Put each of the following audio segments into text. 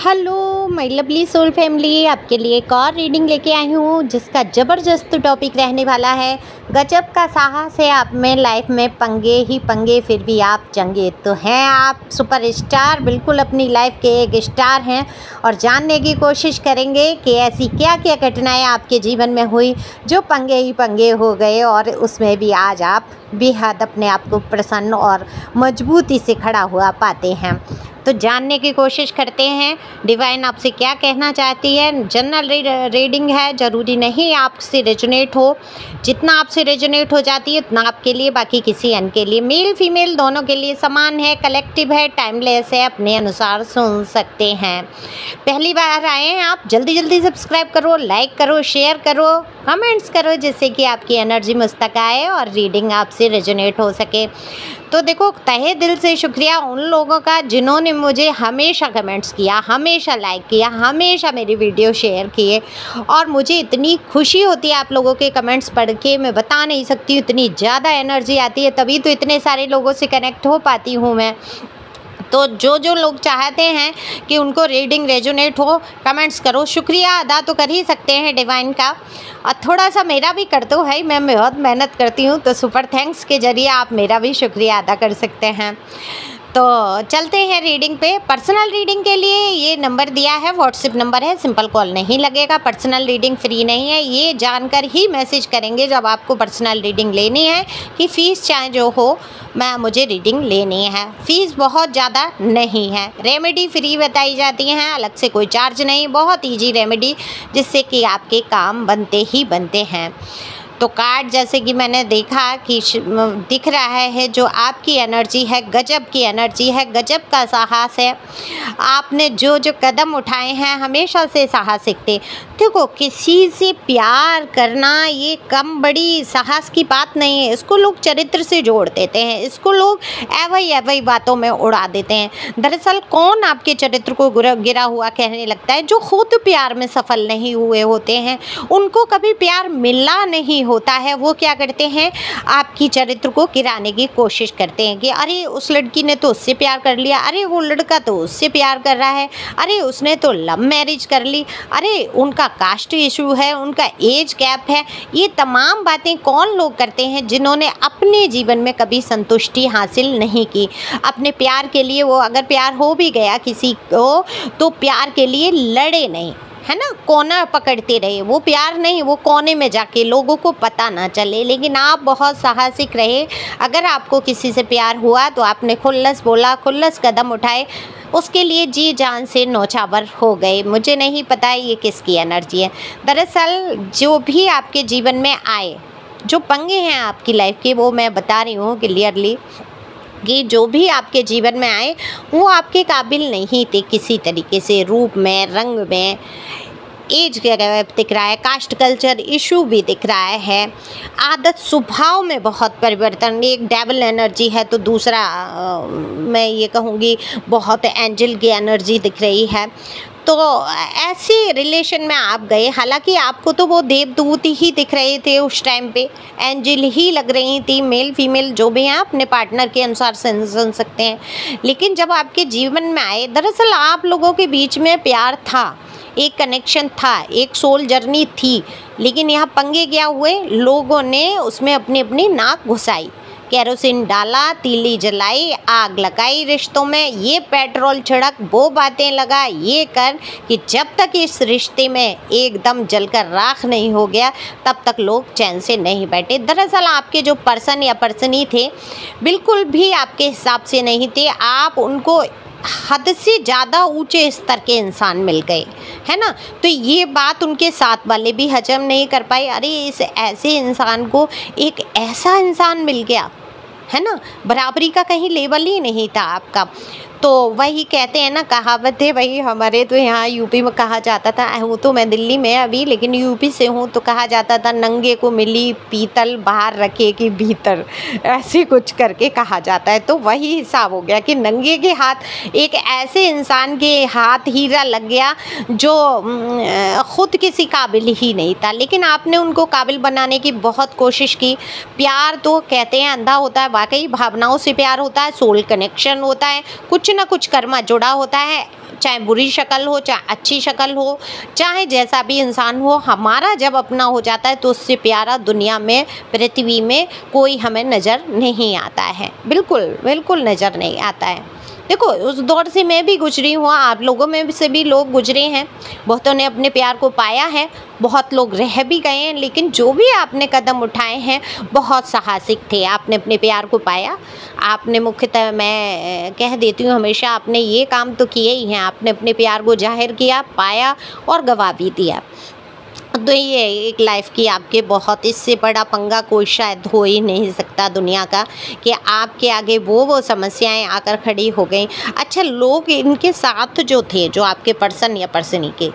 Hello my lovely soul family, आपके लिए एक और रीडिंग लेके आई हूँ जिसका ज़बरदस्त टॉपिक रहने वाला है। गजब का साहस है आप में, लाइफ में पंगे ही पंगे फिर भी आप चंगे। तो हैं आप सुपरस्टार, बिल्कुल अपनी लाइफ के एक स्टार हैं और जानने की कोशिश करेंगे कि ऐसी क्या क्या घटनाएं आपके जीवन में हुई जो पंगे ही पंगे हो गए और उसमें भी आज आप बेहद अपने आप को प्रसन्न और मजबूती से खड़ा हुआ पाते हैं। तो जानने की कोशिश करते हैं डिवाइन आपसे क्या कहना चाहती है। जनरल रीडिंग है, ज़रूरी नहीं आपसे रेजोनेट हो। जितना आपसे रेजोनेट हो जाती है उतना आपके लिए, बाकी किसी अन्य के लिए। मेल फीमेल दोनों के लिए समान है, कलेक्टिव है, टाइमलेस है, अपने अनुसार सुन सकते हैं। पहली बार आए हैं आप, जल्दी जल्दी सब्सक्राइब करो, लाइक करो, शेयर करो, कमेंट्स करो, जिससे कि आपकी एनर्जी मुझ तक आए और रीडिंग आपसे रेजोनेट हो सके। तो देखो, तहे दिल से शुक्रिया उन लोगों का जिन्होंने मुझे हमेशा कमेंट्स किया, हमेशा लाइक किया, हमेशा मेरी वीडियो शेयर किए और मुझे इतनी खुशी होती है आप लोगों के कमेंट्स पढ़ के, मैं बता नहीं सकती हूँ। इतनी ज़्यादा एनर्जी आती है, तभी तो इतने सारे लोगों से कनेक्ट हो पाती हूँ मैं। तो जो लोग चाहते हैं कि उनको रीडिंग रेजोनेट हो, कमेंट्स करो। शुक्रिया अदा तो कर ही सकते हैं डिवाइन का, और थोड़ा सा मेरा भी कर दो भाई, मैं बहुत मेहनत करती हूँ, तो सुपर थैंक्स के ज़रिए आप मेरा भी शुक्रिया अदा कर सकते हैं। तो चलते हैं रीडिंग पे। पर्सनल रीडिंग के लिए ये नंबर दिया है, व्हाट्सएप नंबर है, सिंपल कॉल नहीं लगेगा। पर्सनल रीडिंग फ्री नहीं है, ये जानकर ही मैसेज करेंगे जब आपको पर्सनल रीडिंग लेनी है कि फ़ीस चाहे जो हो, मुझे रीडिंग लेनी है। फ़ीस बहुत ज़्यादा नहीं है, रेमेडी फ्री बताई जाती हैं, अलग से कोई चार्ज नहीं, बहुत ईजी रेमेडी जिससे कि आपके काम बनते ही बनते हैं। तो कार्ड जैसे कि मैंने देखा कि दिख रहा है, जो आपकी एनर्जी है गजब की एनर्जी है, गजब का साहस है। आपने जो कदम उठाए हैं हमेशा से साहसिक थे। देखो, किसी से प्यार करना ये कम बड़ी साहस की बात नहीं है, इसको लोग चरित्र से जोड़ देते हैं, इसको लोग एवं बातों में उड़ा देते हैं। दरअसल कौन आपके चरित्र को गिरा हुआ कहने लगता है? जो खुद प्यार में सफल नहीं हुए होते हैं, उनको कभी प्यार मिला नहीं होता है, वो क्या करते हैं, आपकी चरित्र को गिराने की कोशिश करते हैं कि अरे उस लड़की ने तो उससे प्यार कर लिया, अरे वो लड़का तो उससे प्यार कर रहा है, अरे उसने तो लव मैरिज कर ली, अरे उनका कास्ट इशू है, उनका एज गैप है। ये तमाम बातें कौन लोग करते हैं जिन्होंने अपने जीवन में कभी संतुष्टि हासिल नहीं की। अपने प्यार के लिए, वो अगर प्यार हो भी गया किसी को, तो प्यार के लिए लड़े नहीं, है ना, कोना पकड़ते रहे। वो प्यार नहीं, वो कोने में जाके लोगों को पता ना चले। लेकिन आप बहुत साहसिक रहे। अगर आपको किसी से प्यार हुआ तो आपने खुल्लस बोला, खुल्लस कदम उठाए, उसके लिए जी जान से नौछावर हो गए। मुझे नहीं पता ये किसकी एनर्जी है। दरअसल जो भी आपके जीवन में आए, जो पंगे हैं आपकी लाइफ के, वो मैं बता रही हूँ क्लियरली कि जो भी आपके जीवन में आए वो आपके काबिल नहीं थे किसी तरीके से, रूप में, रंग में, एज गैप दिख रहा है, कास्ट कल्चर इशू भी दिख रहा है, आदत स्वभाव में बहुत परिवर्तन। एक डेविल एनर्जी है तो दूसरा मैं ये कहूँगी बहुत एंजल की एनर्जी दिख रही है। तो ऐसे रिलेशन में आप गए, हालांकि आपको तो वो देवदूत ही दिख रहे थे उस टाइम पे, एंजल ही लग रही थी, मेल फीमेल जो भी हैं अपने पार्टनर के अनुसार सुन सकते हैं। लेकिन जब आपके जीवन में आए, दरअसल आप लोगों के बीच में प्यार था, एक कनेक्शन था, एक सोल जर्नी थी, लेकिन यहाँ पंगे क्या हुए, लोगों ने उसमें अपनी अपनी नाक घुसाई, केरोसिन डाला, तीली जलाई, आग लगाई रिश्तों में, ये पेट्रोल छिड़क, वो बातें लगा, ये कर, कि जब तक इस रिश्ते में एकदम जलकर राख नहीं हो गया तब तक लोग चैन से नहीं बैठे। दरअसल आपके जो पर्सन या पर्सनी थे बिल्कुल भी आपके हिसाब से नहीं थे, आप उनको हद से ज़्यादा ऊंचे स्तर के इंसान मिल गए, है ना। तो ये बात उनके साथ वाले भी हजम नहीं कर पाए, अरे इस ऐसे इंसान को एक ऐसा इंसान मिल गया, है ना, बराबरी का कहीं लेवल ही नहीं था आपका। तो वही कहते हैं ना, कहावत है, वही हमारे तो यहाँ यूपी में कहा जाता था, हूँ तो मैं दिल्ली में अभी लेकिन यूपी से हूँ, तो कहा जाता था नंगे को मिली पीतल बाहर रखे कि भीतर, ऐसे कुछ करके कहा जाता है। तो वही हिसाब हो गया कि नंगे के हाथ एक ऐसे इंसान के हाथ हीरा लग गया जो ख़ुद किसी काबिल ही नहीं था, लेकिन आपने उनको काबिल बनाने की बहुत कोशिश की। प्यार तो कहते हैं अंधा होता है, वाकई भावनाओं से प्यार होता है, सोल कनेक्शन होता है, कुछ ना कुछ कर्मा जुड़ा होता है, चाहे बुरी शक्ल हो चाहे अच्छी शक्ल हो, चाहे जैसा भी इंसान हो, हमारा जब अपना हो जाता है तो उससे प्यारा दुनिया में, पृथ्वी में कोई हमें नज़र नहीं आता है। बिल्कुल बिल्कुल नज़र नहीं आता है। देखो, उस दौर से मैं भी गुजरी हूँ, आप लोगों में से भी लोग गुजरे हैं। बहुतों ने अपने प्यार को पाया है, बहुत लोग रह भी गए हैं, लेकिन जो भी आपने कदम उठाए हैं बहुत साहसिक थे। आपने अपने प्यार को पाया, आपने मुख्यतः मैं कह देती हूँ हमेशा, आपने ये काम तो किए ही हैं। आपने अपने प्यार को जाहिर किया, पाया और गवा भी दिया। तो ये एक लाइफ की आपके बहुत, इससे बड़ा पंगा कोई शायद हो ही नहीं सकता दुनिया का, कि आपके आगे वो समस्याएं आकर खड़ी हो गई। अच्छा, लोग इनके साथ जो थे, जो आपके पर्सन या पर्सनी के,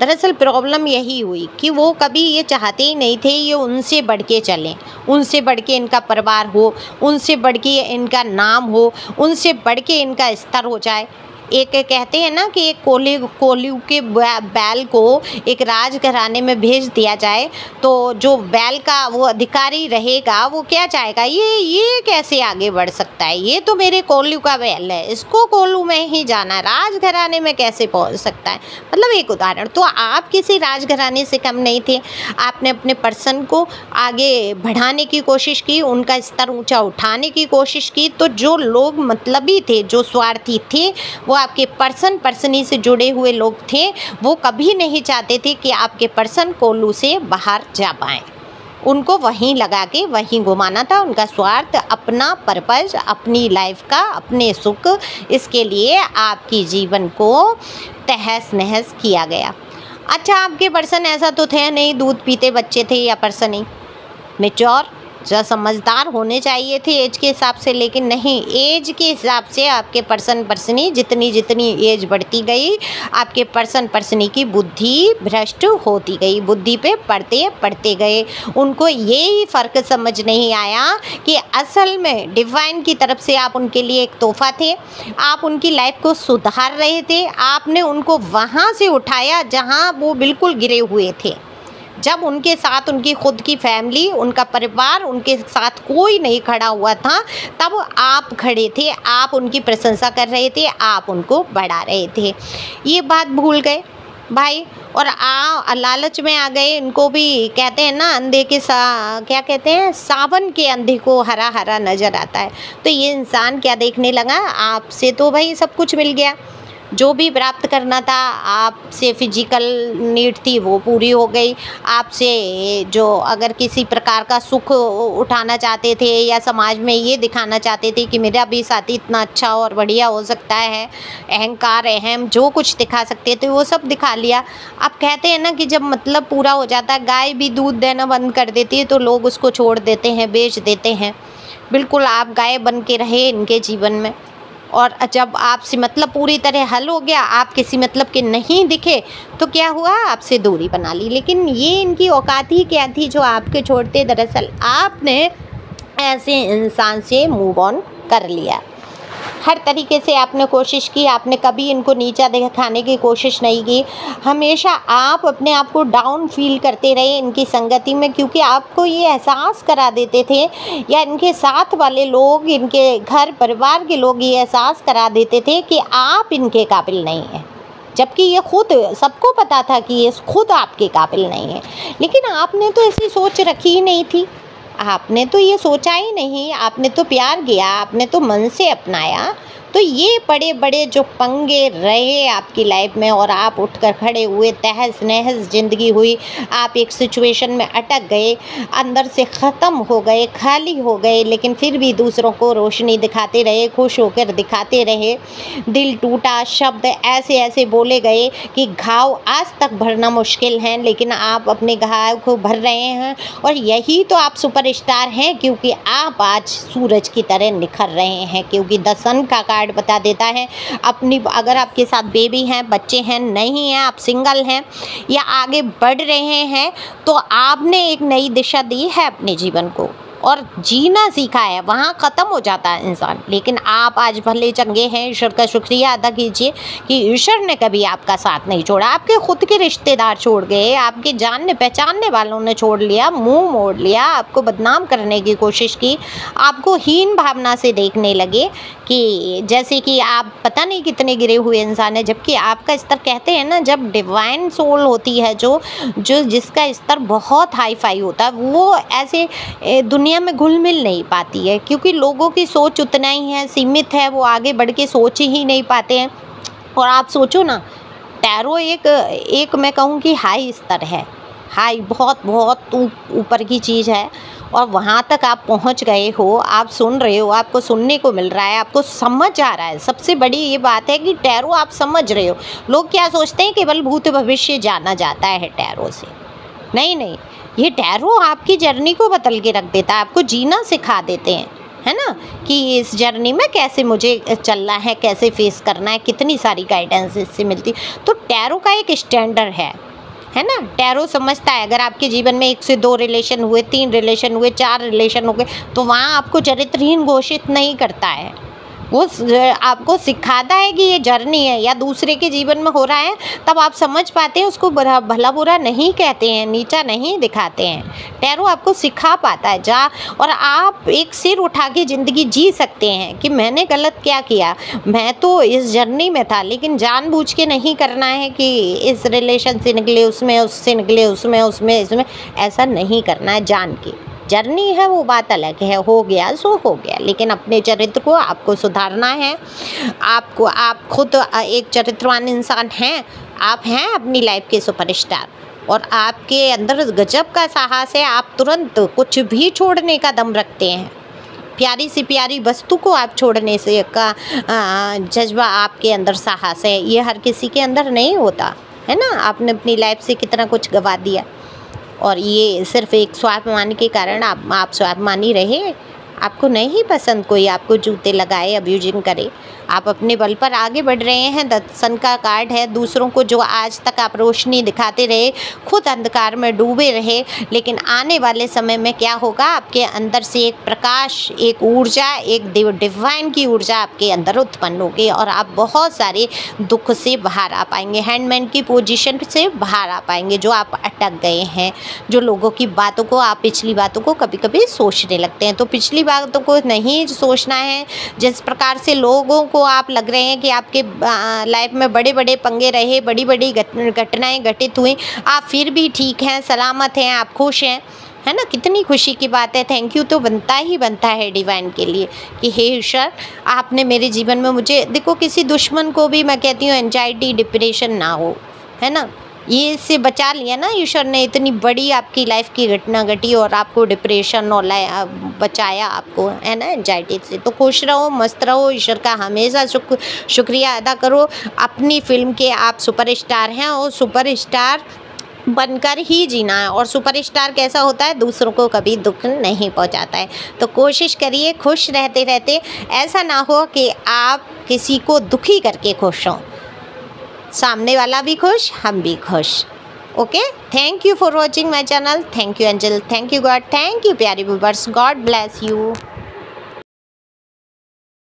दरअसल प्रॉब्लम यही हुई कि वो कभी ये चाहते ही नहीं थे ये उनसे बढ़ के चलें, उनसे बढ़ के इनका परिवार हो, उनसे बढ़ के इनका नाम हो, उनसे बढ़ के इनका स्तर हो जाए। एक कहते हैं ना कि एक कोल्हू के बैल को एक राजघराने में भेज दिया जाए तो जो बैल का वो अधिकारी रहेगा वो क्या चाहेगा, ये कैसे आगे बढ़ सकता है, ये तो मेरे कोल्हू का बैल है, इसको कोल्हू में ही जाना है, राजघराने में कैसे पहुंच सकता है। मतलब एक उदाहरण। तो आप किसी राजघराने से कम नहीं थे। आपने अपने पर्सन को आगे बढ़ाने की कोशिश की, उनका स्तर ऊंचा उठाने की कोशिश की। तो जो लोग मतलबी थे, जो स्वार्थी थे, वो आपके पर्सनी से जुड़े हुए लोग थे, वो कभी नहीं चाहते थे कि आपके पर्सन कोल्हू से बाहर जा पाएँ। उनको वहीं लगा के वहीं घुमाना था। उनका स्वार्थ, अपना पर्पस, अपनी लाइफ का, अपने सुख, इसके लिए आपकी जीवन को तहस नहस किया गया। अच्छा, आपके पर्सन ऐसा तो थे नहीं दूध पीते बच्चे थे, या पर्सन ही मैच्योर जो समझदार होने चाहिए थे एज के हिसाब से, लेकिन नहीं, एज के हिसाब से आपके पर्सनी जितनी एज बढ़ती गई, आपके पर्सनी की बुद्धि भ्रष्ट होती गई, बुद्धि पे पढ़ते गए। उनको यही फ़र्क समझ नहीं आया कि असल में डिवाइन की तरफ से आप उनके लिए एक तोहफा थे। आप उनकी लाइफ को सुधार रहे थे। आपने उनको वहाँ से उठाया जहाँ वो बिल्कुल गिरे हुए थे। जब उनके साथ उनकी खुद की फैमिली, उनका परिवार, उनके साथ कोई नहीं खड़ा हुआ था, तब आप खड़े थे, आप उनकी प्रशंसा कर रहे थे, आप उनको बढ़ा रहे थे। ये बात भूल गए भाई, और लालच में आ गए। इनको भी कहते हैं ना, अंधे के क्या कहते हैं, सावन के अंधे को हरा हरा नज़र आता है। तो ये इंसान क्या देखने लगा, आपसे तो भाई सब कुछ मिल गया, जो भी प्राप्त करना था, आपसे फिजिकल नीड थी वो पूरी हो गई, आपसे जो अगर किसी प्रकार का सुख उठाना चाहते थे या समाज में ये दिखाना चाहते थे कि मेरा भी साथी इतना अच्छा और बढ़िया हो सकता है, अहंकार, अहम जो कुछ दिखा सकते थे वो सब दिखा लिया। अब कहते हैं ना कि जब मतलब पूरा हो जाता है, गाय भी दूध देना बंद कर देती है तो लोग उसको छोड़ देते हैं, बेच देते हैं। बिल्कुल आप गाय बन के रहे इनके जीवन में, और जब आपसे मतलब पूरी तरह हल हो गया, आप किसी मतलब के नहीं दिखे, तो क्या हुआ, आपसे दूरी बना ली। लेकिन ये इनकी औकात ही क्या थी जो आपके छोड़ते, दरअसल आपने ऐसे इंसान से मूव ऑन कर लिया। हर तरीके से आपने कोशिश की, आपने कभी इनको नीचा दिखाने की कोशिश नहीं की। हमेशा आप अपने आप को डाउन फील करते रहे इनकी संगति में, क्योंकि आपको ये एहसास करा देते थे, या इनके साथ वाले लोग, इनके घर परिवार के लोग ये एहसास करा देते थे कि आप इनके काबिल नहीं हैं, जबकि ये खुद, सबको पता था कि ये खुद आपके काबिल नहीं है। लेकिन आपने तो ऐसी सोच रखी ही नहीं थी, आपने तो ये सोचा ही नहीं, आपने तो प्यार किया, आपने तो मन से अपनाया। तो ये बड़े बड़े जो पंगे रहे आपकी लाइफ में, और आप उठकर खड़े हुए, तहस नहस ज़िंदगी हुई, आप एक सिचुएशन में अटक गए, अंदर से ख़त्म हो गए, खाली हो गए, लेकिन फिर भी दूसरों को रोशनी दिखाते रहे, खुश होकर दिखाते रहे। दिल टूटा, शब्द ऐसे ऐसे बोले गए कि घाव आज तक भरना मुश्किल है, लेकिन आप अपने घाव को भर रहे हैं। और यही तो आप सुपरस्टार हैं, क्योंकि आप आज सूरज की तरह निखर रहे हैं, क्योंकि द सन का कार्ड बता देता है अपनी, अगर आपके साथ बेबी हैं, बच्चे हैं, नहीं हैं, आप सिंगल हैं या आगे बढ़ रहे हैं, तो आपने एक नई दिशा दी है अपने जीवन को। और जीना सीखा है, वहाँ ख़त्म हो जाता है इंसान। लेकिन आप आज भले चंगे हैं, ईश्वर का शुक्रिया अदा कीजिए कि ईश्वर ने कभी आपका साथ नहीं छोड़ा। आपके खुद के रिश्तेदार छोड़ गए, आपके जानने पहचानने वालों ने छोड़ लिया, मुंह मोड़ लिया, आपको बदनाम करने की कोशिश की, आपको हीन भावना से देखने लगे कि जैसे कि आप पता नहीं कितने गिरे हुए इंसान हैं। जबकि आपका स्तर, कहते हैं ना, जब डिवाइन सोल होती है जो जिसका स्तर बहुत हाई फाई होता है, वो ऐसे दुनिया में घुल मिल नहीं पाती है, क्योंकि लोगों की सोच उतना ही है, सीमित है, वो आगे बढ़ के सोच ही नहीं पाते हैं। और आप सोचो ना, टैरो एक मैं कहूँ कि हाई स्तर है, हाई, बहुत बहुत ऊपर की चीज़ है। और वहाँ तक आप पहुँच गए हो, आप सुन रहे हो, आपको सुनने को मिल रहा है, आपको समझ आ रहा है। सबसे बड़ी ये बात है कि टैरो आप समझ रहे हो। लोग क्या सोचते हैं, केवल भूत भविष्य जाना जाता है टैरो से। नहीं नहीं, ये टैरो आपकी जर्नी को बदल के रख देता है, आपको जीना सिखा देते हैं, है ना, कि इस जर्नी में कैसे मुझे चलना है, कैसे फेस करना है, कितनी सारी गाइडेंस इससे मिलती। तो टैरो का एक स्टैंडर्ड है ना। टैरो समझता है अगर आपके जीवन में 1 से 2 रिलेशन हुए, 3 रिलेशन हुए, 4 रिलेशन हो गए, तो वहाँ आपको चरित्रहीन घोषित नहीं करता है। वो आपको सिखाता है कि ये जर्नी है, या दूसरे के जीवन में हो रहा है, तब आप समझ पाते हैं, उसको भला बुरा नहीं कहते हैं, नीचा नहीं दिखाते हैं। टैरो आपको सिखा पाता है और आप एक सिर उठा के ज़िंदगी जी सकते हैं कि मैंने गलत क्या किया, मैं तो इस जर्नी में था, लेकिन जानबूझ के नहीं करना है कि इस रिलेशन से निकले उसमें, उससे निकले उसमें, इसमें ऐसा नहीं करना है। जान के जर्नी है वो बात अलग है, हो गया सो हो गया, लेकिन अपने चरित्र को आपको सुधारना है। आप खुद एक चरित्रवान इंसान हैं, आप हैं अपनी लाइफ के सुपरस्टार, और आपके अंदर गजब का साहस है। आप तुरंत कुछ भी छोड़ने का दम रखते हैं। प्यारी सी प्यारी वस्तु को आप छोड़ने से का जज्बा आपके अंदर साहस है, ये हर किसी के अंदर नहीं होता, है ना। आपने अपनी लाइफ से कितना कुछ गवा दिया, और ये सिर्फ एक स्वाभिमान के कारण आप स्वाभिमानी रहे। आपको नहीं पसंद कोई आपको जूते लगाए, अब्यूजिंग करे। आप अपने बल पर आगे बढ़ रहे हैं। दर्शन का कार्ड है दूसरों को, जो आज तक आप रोशनी दिखाते रहे, खुद अंधकार में डूबे रहे, लेकिन आने वाले समय में क्या होगा, आपके अंदर से एक प्रकाश, एक ऊर्जा, एक डिवाइन की ऊर्जा आपके अंदर उत्पन्न होगी, और आप बहुत सारे दुख से बाहर आ पाएंगे, हैंडमैन की पोजीशन से बाहर आ पाएंगे, जो आप अटक गए हैं, जो लोगों की बातों को, आप पिछली बातों को कभी कभी सोचने लगते हैं। तो पिछली बातों को नहीं सोचना है। जिस प्रकार से लोगों को आप लग रहे हैं कि आपके लाइफ में बड़े बड़े पंगे रहे, बड़ी बड़ी घटनाएं घटित हुई, आप फिर भी ठीक हैं, सलामत हैं, आप खुश हैं, है ना। कितनी खुशी की बात है। थैंक यू तो बनता ही बनता है डिवाइन के लिए कि हे ईश्वर, आपने मेरे जीवन में मुझे, देखो, किसी दुश्मन को भी मैं कहती हूँ एंजाइटी डिप्रेशन ना हो, है ना, ये इससे बचा लिया ना ईश्वर ने। इतनी बड़ी आपकी लाइफ की घटना घटी और आपको डिप्रेशन और बचाया आपको, है ना, एंजाइटी से। तो खुश रहो, मस्त रहो, ईश्वर का हमेशा शुक्रिया अदा करो। अपनी फिल्म के आप सुपरस्टार हैं, और सुपरस्टार बनकर ही जीना है। और सुपरस्टार कैसा होता है, दूसरों को कभी दुख नहीं पहुंचाता है। तो कोशिश करिए खुश रहते रहते, ऐसा ना हो कि आप किसी को दुखी करके खुश हों। सामने वाला भी खुश, हम भी खुश। Okay, thank you for watching my channel. Thank you angel, thank you God, thank you प्यारे व्यूअर्स, गॉड ब्लेस यू।